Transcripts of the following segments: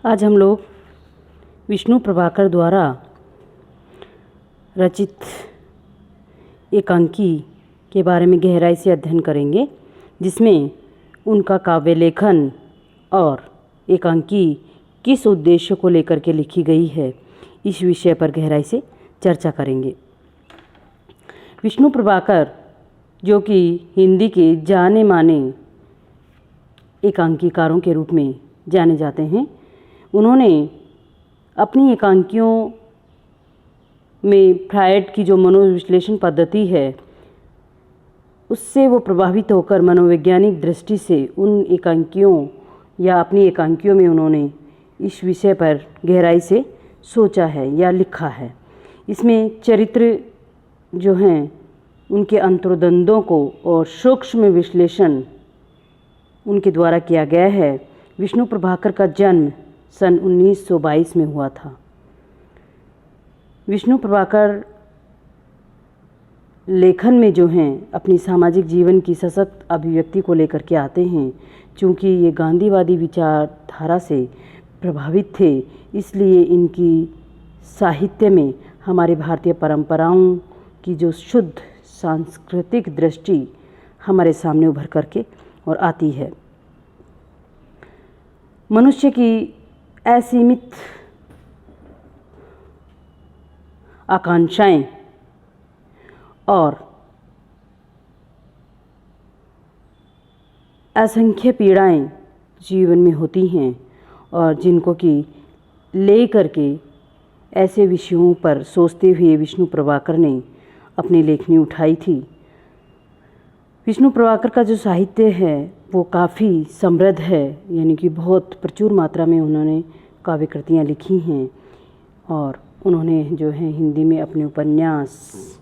आज हम लोग विष्णु प्रभाकर द्वारा रचित एकांकी के बारे में गहराई से अध्ययन करेंगे, जिसमें उनका काव्य लेखन और एकांकी किस उद्देश्य को लेकर के लिखी गई है, इस विषय पर गहराई से चर्चा करेंगे। विष्णु प्रभाकर, जो कि हिंदी के जाने माने एकांकीकारों के रूप में जाने जाते हैं, उन्होंने अपनी एकांकियों में फ्रायड की जो मनोविश्लेषण पद्धति है, उससे वो प्रभावित होकर मनोवैज्ञानिक दृष्टि से उन एकांकियों या अपनी एकांकियों में उन्होंने इस विषय पर गहराई से सोचा है या लिखा है। इसमें चरित्र जो हैं, उनके अंतर्द्वंद्वों को और सूक्ष्म विश्लेषण उनके द्वारा किया गया है। विष्णु प्रभाकर का जन्म सन 1922 में हुआ था। विष्णु प्रभाकर लेखन में जो हैं अपनी सामाजिक जीवन की सशक्त अभिव्यक्ति को लेकर के आते हैं। चूँकि ये गांधीवादी विचारधारा से प्रभावित थे, इसलिए इनकी साहित्य में हमारे भारतीय परंपराओं की जो शुद्ध सांस्कृतिक दृष्टि हमारे सामने उभर करके और आती है। मनुष्य की असीमित आकांक्षाएं और असंख्य पीड़ाएं जीवन में होती हैं, और जिनको कि ले करके ऐसे विषयों पर सोचते हुए विष्णु प्रभाकर ने अपनी लेखनी उठाई थी। विष्णु प्रभाकर का जो साहित्य है वो काफ़ी समृद्ध है, यानी कि बहुत प्रचुर मात्रा में उन्होंने काव्य कृतियाँ लिखी हैं, और उन्होंने जो है हिंदी में अपने उपन्यास,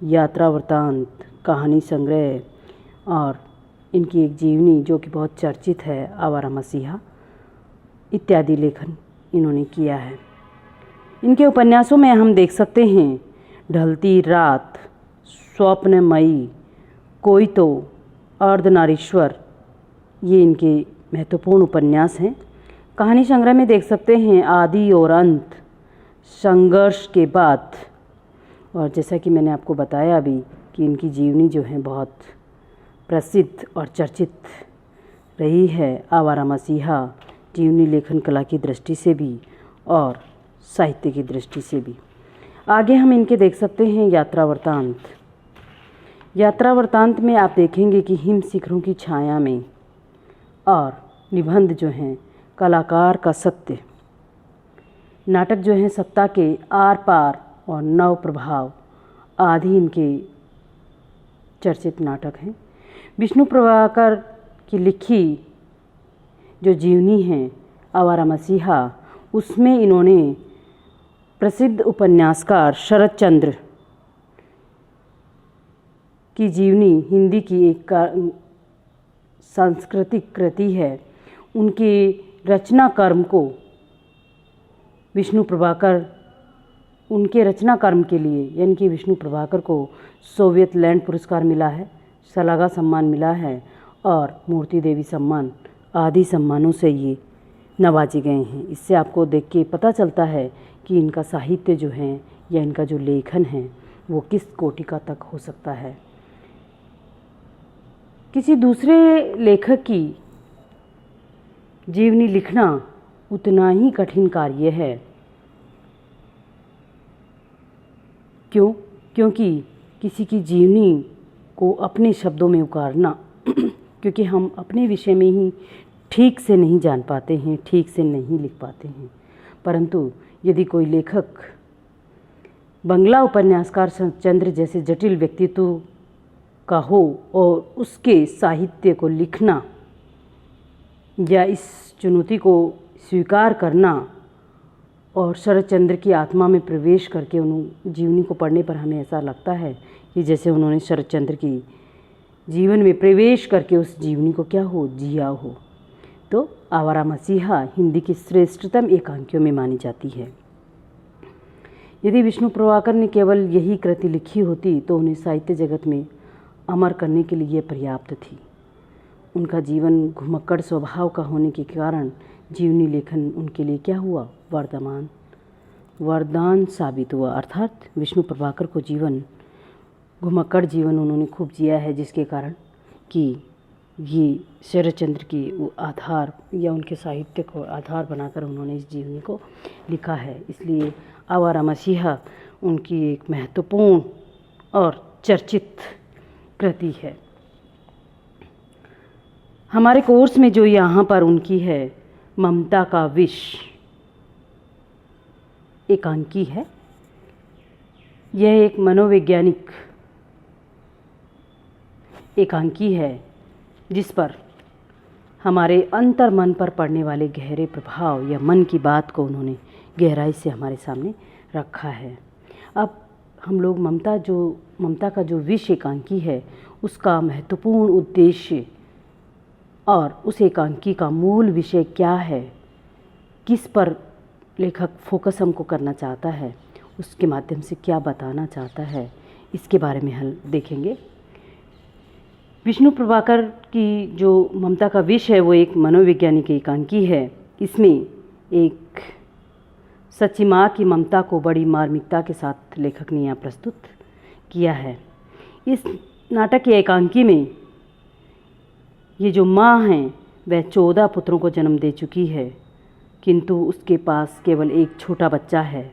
यात्रा वृत्तांत, कहानी संग्रह और इनकी एक जीवनी जो कि बहुत चर्चित है, आवारा मसीहा इत्यादि लेखन इन्होंने किया है। इनके उपन्यासों में हम देख सकते हैं ढलती रात, स्वप्नमयी, कोई तो, अर्धनारीश्वर, ये इनके महत्वपूर्ण उपन्यास हैं। कहानी संग्रह में देख सकते हैं आदि और अंत, संघर्ष के बाद, और जैसा कि मैंने आपको बताया अभी कि इनकी जीवनी जो है बहुत प्रसिद्ध और चर्चित रही है। आवारा मसीहा जीवनी लेखन कला की दृष्टि से भी और साहित्य की दृष्टि से भी। आगे हम इनके देख सकते हैं यात्रा वृत्तांत। यात्रा वृत्तांत में आप देखेंगे कि हिम शिखरों की छाया में, और निबंध जो हैं कलाकार का सत्य, नाटक जो हैं सत्ता के आर पार और नव प्रभाव आदि इनके चर्चित नाटक हैं। विष्णु प्रभाकर की लिखी जो जीवनी है आवारा मसीहा, उसमें इन्होंने प्रसिद्ध उपन्यासकार शरद चंद्र की जीवनी, हिंदी की एक सांस्कृतिक कृति है, उनके रचना कर्म को विष्णु प्रभाकर, उनके रचना कर्म के लिए यानी कि विष्णु प्रभाकर को सोवियत लैंड पुरस्कार मिला है, सलागा सम्मान मिला है, और मूर्ति देवी सम्मान आदि सम्मानों से ये नवाजे गए हैं। इससे आपको देख के पता चलता है कि इनका साहित्य जो है या इनका जो लेखन है वो किस कोटि तक हो सकता है। किसी दूसरे लेखक की जीवनी लिखना उतना ही कठिन कार्य है। क्यों? क्योंकि किसी की जीवनी को अपने शब्दों में उतारना क्योंकि हम अपने विषय में ही ठीक से नहीं जान पाते हैं, ठीक से नहीं लिख पाते हैं। परंतु यदि कोई लेखक बंगला उपन्यासकार चंद्र जैसे जटिल व्यक्तित्व का हो और उसके साहित्य को लिखना या इस चुनौती को स्वीकार करना और शरद चंद्र की आत्मा में प्रवेश करके उन जीवनी को पढ़ने पर हमें ऐसा लगता है कि जैसे उन्होंने शरद चंद्र की जीवन में प्रवेश करके उस जीवनी को क्या हो, जिया हो। तो आवारा मसीहा हिंदी की श्रेष्ठतम एकांकियों में मानी जाती है। यदि विष्णु प्रभाकर ने केवल यही कृति लिखी होती तो उन्हें साहित्य जगत में अमर करने के लिए पर्याप्त थी। उनका जीवन घुमक्कड़ स्वभाव का होने के कारण जीवनी लेखन उनके लिए क्या हुआ? वरदान साबित हुआ। अर्थात विष्णु प्रभाकर को घुमक्कड़ जीवन उन्होंने खूब जिया है, जिसके कारण कि ये शरतचंद्र की वो आधार या उनके साहित्य को आधार बनाकर उन्होंने इस जीवनी को लिखा है। इसलिए आवारा मसीहा उनकी एक महत्वपूर्ण और चर्चित कृति है। हमारे कोर्स में जो यहाँ पर उनकी है ममता का विष एकांकी है। यह एक मनोवैज्ञानिक एकांकी है जिस पर हमारे अंतर मन पर पड़ने वाले गहरे प्रभाव या मन की बात को उन्होंने गहराई से हमारे सामने रखा है। अब हम लोग ममता का जो विष एकांकी है उसका महत्वपूर्ण उद्देश्य और उस एकांकी का मूल विषय क्या है, किस पर लेखक फोकस हमको करना चाहता है, उसके माध्यम से क्या बताना चाहता है, इसके बारे में हम देखेंगे। विष्णु प्रभाकर की जो ममता का विष है वो एक मनोवैज्ञानिक एकांकी है। इसमें एक सच्ची माँ की ममता को बड़ी मार्मिकता के साथ लेखक ने यहाँ प्रस्तुत किया है। इस नाटक की एकांकी में ये जो माँ हैं वह 14 पुत्रों को जन्म दे चुकी है, किंतु उसके पास केवल एक छोटा बच्चा है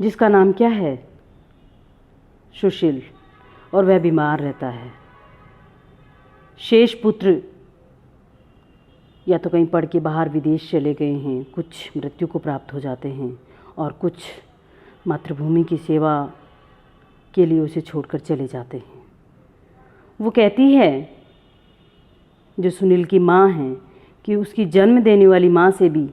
जिसका नाम क्या है? सुशील, और वह बीमार रहता है। शेष पुत्र या तो कहीं पढ़ के बाहर विदेश चले गए हैं, कुछ मृत्यु को प्राप्त हो जाते हैं और कुछ मातृभूमि की सेवा के लिए उसे छोड़कर चले जाते हैं। वो कहती है, जो सुनील की माँ है, कि उसकी जन्म देने वाली माँ से भी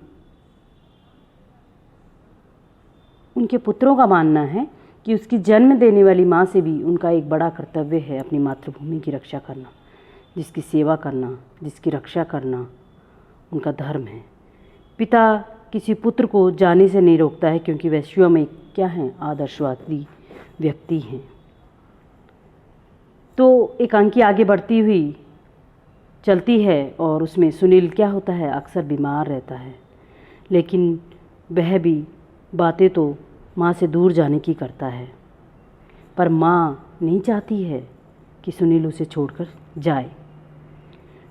उनके पुत्रों का मानना है कि उसकी जन्म देने वाली माँ से भी उनका एक बड़ा कर्तव्य है अपनी मातृभूमि की रक्षा करना, जिसकी सेवा करना, जिसकी रक्षा करना उनका धर्म है। पिता किसी पुत्र को जाने से नहीं रोकता है क्योंकि वह स्वयं में क्या हैं? आदर्शवादी व्यक्ति हैं। तो एकांकी आगे बढ़ती हुई चलती है और उसमें सुनील क्या होता है? अक्सर बीमार रहता है, लेकिन वह भी बातें तो माँ से दूर जाने की करता है, पर माँ नहीं चाहती है कि सुनील उसे छोड़कर जाए।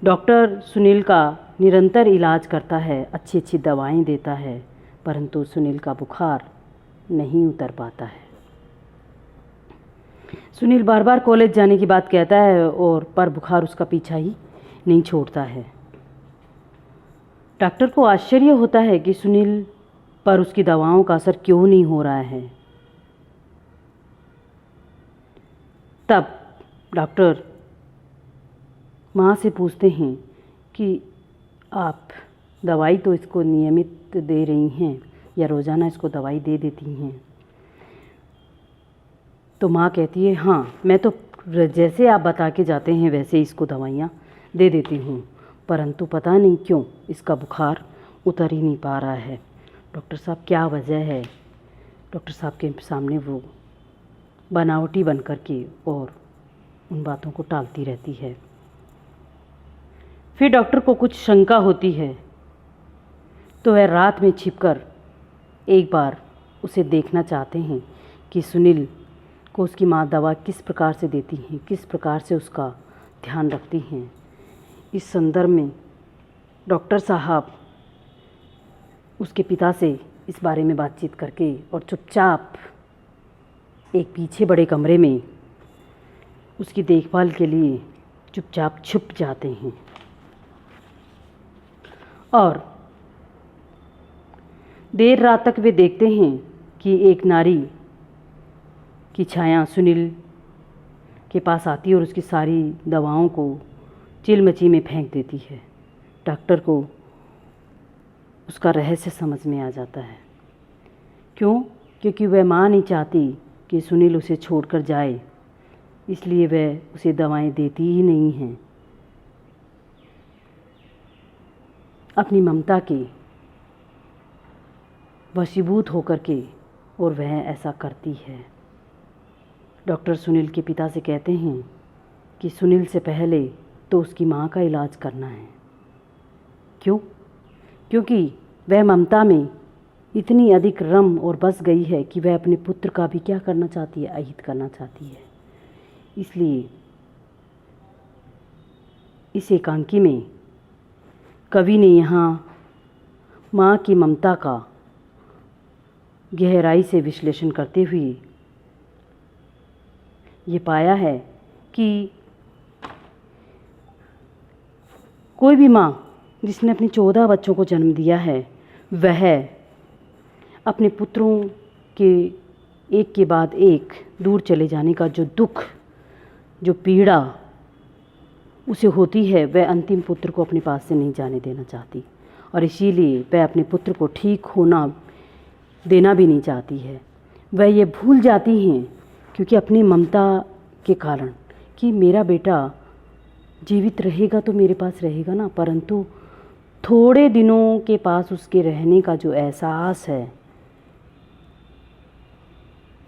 डॉक्टर सुनील का निरंतर इलाज करता है, अच्छी अच्छी दवाएं देता है, परंतु सुनील का बुखार नहीं उतर पाता है। सुनील बार बार कॉलेज जाने की बात कहता है पर बुखार उसका पीछा ही नहीं छोड़ता है। डॉक्टर को आश्चर्य होता है कि सुनील पर उसकी दवाओं का असर क्यों नहीं हो रहा है। तब डॉक्टर माँ से पूछते हैं कि आप दवाई तो इसको नियमित दे रही हैं या रोज़ाना इसको दवाई दे देती हैं? तो माँ कहती है, हाँ, मैं तो जैसे आप बता के जाते हैं वैसे इसको दवाइयाँ दे देती हूँ, परंतु पता नहीं क्यों इसका बुखार उतर ही नहीं पा रहा है। डॉक्टर साहब, क्या वजह है? डॉक्टर साहब के सामने वो बनावटी बन कर के और उन बातों को टालती रहती है। फिर डॉक्टर को कुछ शंका होती है तो वह रात में छिपकर एक बार उसे देखना चाहते हैं कि सुनील को उसकी माँ दवा किस प्रकार से देती हैं, किस प्रकार से उसका ध्यान रखती हैं। इस संदर्भ में डॉक्टर साहब उसके पिता से इस बारे में बातचीत करके और चुपचाप एक पीछे बड़े कमरे में उसकी देखभाल के लिए चुपचाप छुप जाते हैं। और देर रात तक वे देखते हैं कि एक नारी की छाया सुनील के पास आती है और उसकी सारी दवाओं को चिलमची में फेंक देती है। डॉक्टर को उसका रहस्य समझ में आ जाता है। क्यों? क्योंकि वह माँ नहीं चाहती कि सुनील उसे छोड़कर जाए, इसलिए वह उसे दवाएं देती ही नहीं हैं। अपनी ममता के वशीभूत होकर के, और वह ऐसा करती है। डॉक्टर सुनील के पिता से कहते हैं कि सुनील से पहले तो उसकी माँ का इलाज करना है। क्यों? क्योंकि वह ममता में इतनी अधिक रम और बस गई है कि वह अपने पुत्र का भी क्या करना चाहती है, अहित करना चाहती है। इसलिए इस एकांकी में कवि ने यहाँ माँ की ममता का गहराई से विश्लेषण करते हुए ये पाया है कि कोई भी माँ जिसने अपने 14 बच्चों को जन्म दिया है, वह अपने पुत्रों के एक के बाद एक दूर चले जाने का जो दुख, जो पीड़ा उसे होती है, वह अंतिम पुत्र को अपने पास से नहीं जाने देना चाहती और इसीलिए वह अपने पुत्र को ठीक होना देना भी नहीं चाहती है। वह ये भूल जाती हैं क्योंकि अपनी ममता के कारण कि मेरा बेटा जीवित रहेगा तो मेरे पास रहेगा ना, परंतु थोड़े दिनों के पास उसके रहने का जो एहसास है,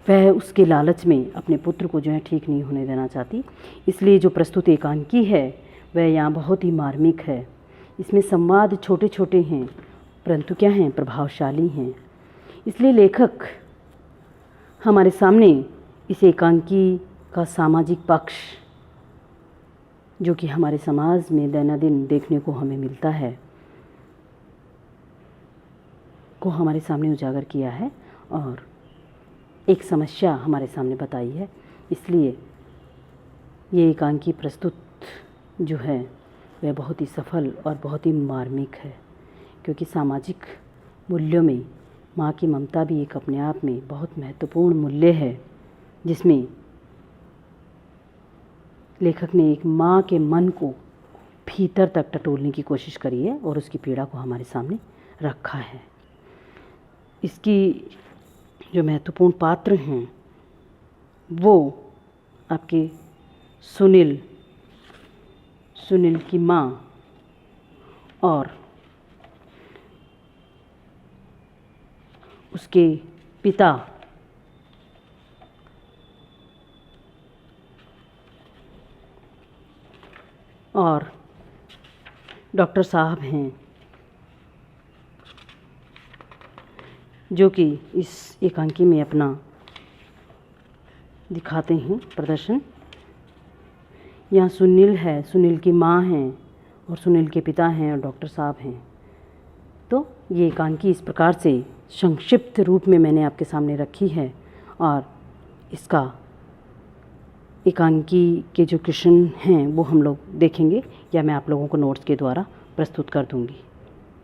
वह उसके लालच में अपने पुत्र को जो है ठीक नहीं होने देना चाहती। इसलिए जो प्रस्तुत एकांकी है वह यहाँ बहुत ही मार्मिक है। इसमें संवाद छोटे छोटे हैं परंतु क्या हैं, प्रभावशाली हैं। इसलिए लेखक हमारे सामने इस एकांकी का सामाजिक पक्ष, जो कि हमारे समाज में दैनंदिन देखने को हमें मिलता है, को हमारे सामने उजागर किया है और एक समस्या हमारे सामने बताई है। इसलिए ये एकांकी प्रस्तुत जो है वह बहुत ही सफल और बहुत ही मार्मिक है, क्योंकि सामाजिक मूल्यों में माँ की ममता भी एक अपने आप में बहुत महत्वपूर्ण मूल्य है, जिसमें लेखक ने एक माँ के मन को भीतर तक टटोलने की कोशिश करी है और उसकी पीड़ा को हमारे सामने रखा है। इसकी जो महत्वपूर्ण पात्र हैं वो आपके सुनील की माँ और उसके पिता और डॉक्टर साहब हैं, जो कि इस एकांकी में अपना दिखाते हैं प्रदर्शन। यहाँ सुनील है, सुनील की माँ हैं और सुनील के पिता हैं और डॉक्टर साहब हैं। तो ये एकांकी इस प्रकार से संक्षिप्त रूप में मैंने आपके सामने रखी है और इसका एकांकी के जो क्वेश्चन हैं वो हम लोग देखेंगे या मैं आप लोगों को नोट्स के द्वारा प्रस्तुत कर दूँगी।